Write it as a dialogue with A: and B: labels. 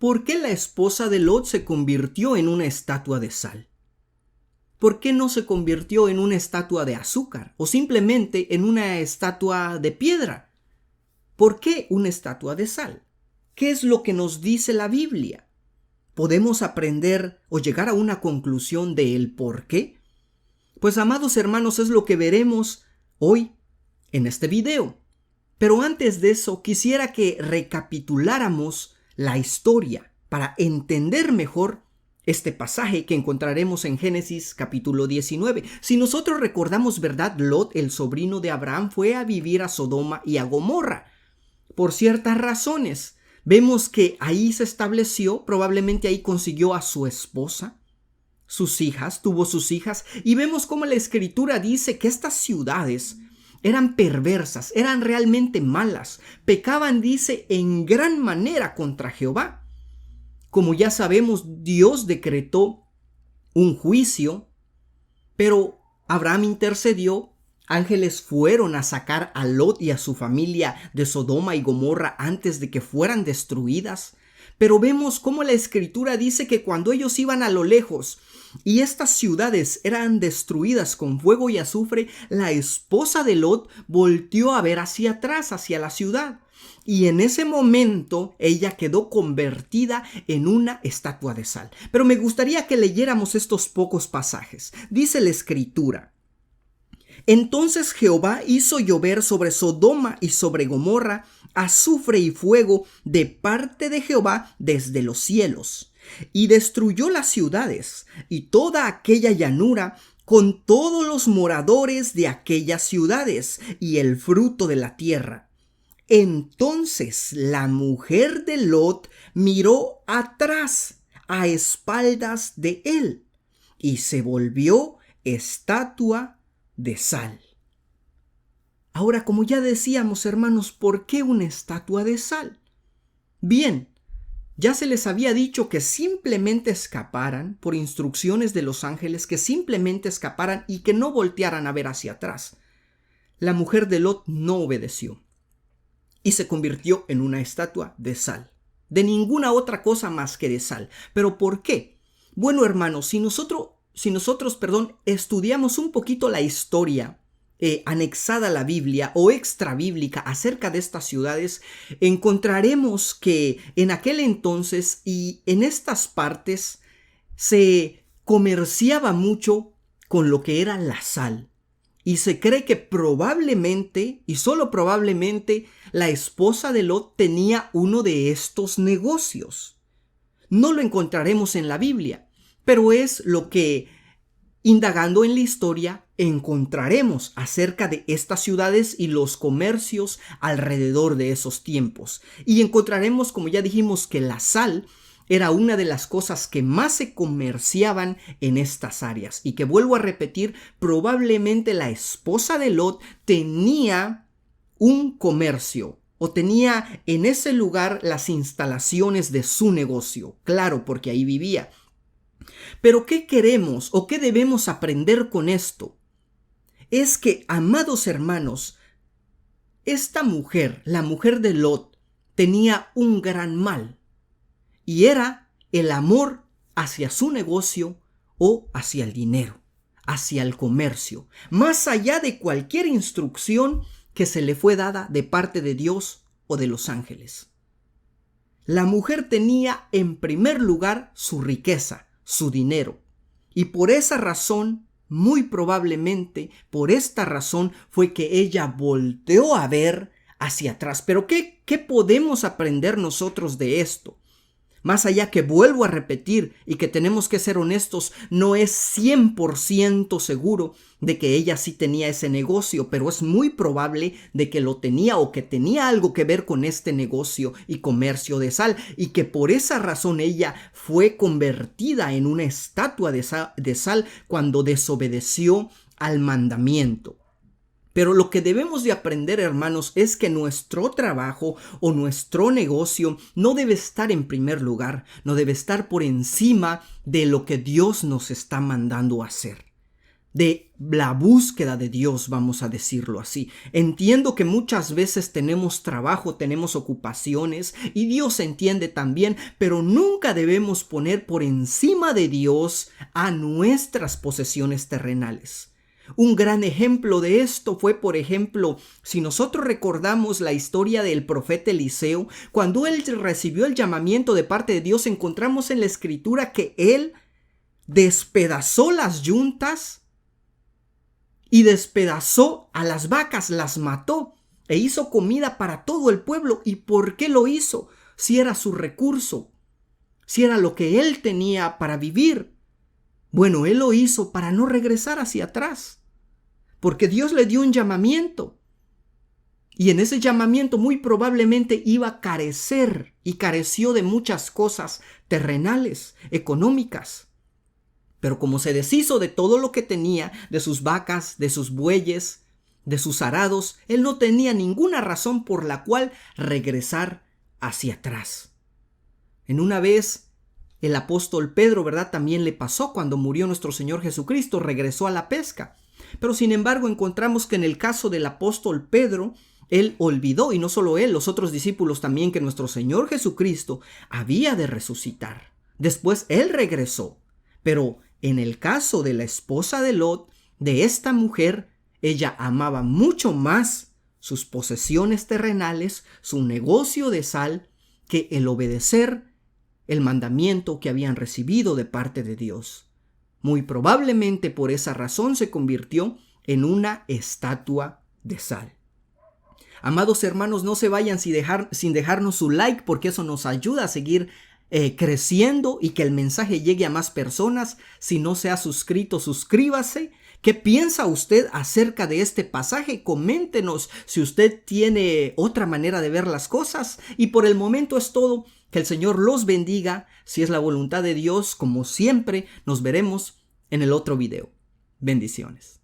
A: ¿por qué la esposa de Lot se convirtió en una estatua de sal? ¿Por qué no se convirtió en una estatua de azúcar o simplemente en una estatua de piedra? ¿Por qué una estatua de sal? ¿Qué es lo que nos dice la Biblia? ¿Podemos aprender o llegar a una conclusión de el por qué? Pues, amados hermanos, es lo que veremos hoy en este video. Pero antes de eso, quisiera que recapituláramos la historia para entender mejor este pasaje que encontraremos en Génesis capítulo 19. Si nosotros recordamos, ¿verdad? Lot, el sobrino de Abraham, fue a vivir a Sodoma y a Gomorra por ciertas razones. Vemos que ahí se estableció, probablemente ahí consiguió a su esposa, sus hijas, tuvo sus hijas, y vemos cómo la Escritura dice que estas ciudades eran perversas, eran realmente malas, pecaban, dice, en gran manera contra Jehová. Como ya sabemos, Dios decretó un juicio, pero Abraham intercedió. Ángeles fueron a sacar a Lot y a su familia de Sodoma y Gomorra antes de que fueran destruidas. Pero vemos cómo la Escritura dice que cuando ellos iban a lo lejos y estas ciudades eran destruidas con fuego y azufre, la esposa de Lot volteó a ver hacia atrás, hacia la ciudad. Y en ese momento ella quedó convertida en una estatua de sal. Pero me gustaría que leyéramos estos pocos pasajes. Dice la Escritura: entonces Jehová hizo llover sobre Sodoma y sobre Gomorra azufre y fuego de parte de Jehová desde los cielos, y destruyó las ciudades y toda aquella llanura con todos los moradores de aquellas ciudades y el fruto de la tierra. Entonces la mujer de Lot miró atrás, a espaldas de él, y se volvió estatua de sal. Ahora, como ya decíamos, hermanos, ¿por qué una estatua de sal? Bien, ya se les había dicho que simplemente escaparan por instrucciones de los ángeles, que simplemente escaparan y que no voltearan a ver hacia atrás. La mujer de Lot no obedeció y se convirtió en una estatua de sal, de ninguna otra cosa más que de sal. ¿Pero por qué? Bueno, hermanos, si nosotros, estudiamos un poquito la historia anexada a la Biblia o extrabíblica acerca de estas ciudades, encontraremos que en aquel entonces y en estas partes se comerciaba mucho con lo que era la sal. Y se cree que probablemente, y solo probablemente, la esposa de Lot tenía uno de estos negocios. No lo encontraremos en la Biblia, pero es lo que, indagando en la historia, encontraremos acerca de estas ciudades y los comercios alrededor de esos tiempos. Y encontraremos, como ya dijimos, que la sal era una de las cosas que más se comerciaban en estas áreas. Y que, vuelvo a repetir, probablemente la esposa de Lot tenía un comercio o tenía en ese lugar las instalaciones de su negocio. Claro, porque ahí vivía. Pero ¿qué queremos o qué debemos aprender con esto? Es que, amados hermanos, esta mujer, la mujer de Lot, tenía un gran mal, y era el amor hacia su negocio o hacia el dinero, hacia el comercio, más allá de cualquier instrucción que se le fue dada de parte de Dios o de los ángeles. La mujer tenía en primer lugar su riqueza, su dinero, y por esa razón, muy probablemente por esta razón, fue que ella volteó a ver hacia atrás. Pero ¿qué podemos aprender nosotros de esto? Más allá que, vuelvo a repetir, y que tenemos que ser honestos, no es 100% seguro de que ella sí tenía ese negocio, pero es muy probable de que lo tenía o que tenía algo que ver con este negocio y comercio de sal, y que por esa razón ella fue convertida en una estatua de sal cuando desobedeció al mandamiento. Pero lo que debemos de aprender, hermanos, es que nuestro trabajo o nuestro negocio no debe estar en primer lugar, no debe estar por encima de lo que Dios nos está mandando hacer. de la búsqueda de Dios, vamos a decirlo así. Entiendo que muchas veces tenemos trabajo, tenemos ocupaciones y Dios entiende también, pero nunca debemos poner por encima de Dios a nuestras posesiones terrenales. Un gran ejemplo de esto fue, por ejemplo, si nosotros recordamos la historia del profeta Eliseo, cuando él recibió el llamamiento de parte de Dios, encontramos en la escritura que él despedazó las yuntas y despedazó a las vacas, las mató e hizo comida para todo el pueblo. ¿Y por qué lo hizo? Si era su recurso, si era lo que él tenía para vivir. Bueno, él lo hizo para no regresar hacia atrás, porque Dios le dio un llamamiento. Y en ese llamamiento muy probablemente iba a carecer y careció de muchas cosas terrenales, económicas. Pero como se deshizo de todo lo que tenía, de sus vacas, de sus bueyes, de sus arados, él no tenía ninguna razón por la cual regresar hacia atrás. En una vez, el apóstol Pedro, ¿verdad? También le pasó cuando murió nuestro Señor Jesucristo, regresó a la pesca. Pero sin embargo encontramos que en el caso del apóstol Pedro, él olvidó, y no solo él, los otros discípulos también, que nuestro Señor Jesucristo había de resucitar. Después él regresó, pero en el caso de la esposa de Lot, de esta mujer, ella amaba mucho más sus posesiones terrenales, su negocio de sal, que el obedecer el mandamiento que habían recibido de parte de Dios. Muy probablemente por esa razón se convirtió en una estatua de sal. Amados hermanos, no se vayan sin dejarnos su like, porque eso nos ayuda a seguir creciendo y que el mensaje llegue a más personas. Si no se ha suscrito, suscríbase. ¿Qué piensa usted acerca de este pasaje? Coméntenos si usted tiene otra manera de ver las cosas. Y por el momento es todo. Que el Señor los bendiga. Si es la voluntad de Dios, como siempre, nos veremos en el otro video. Bendiciones.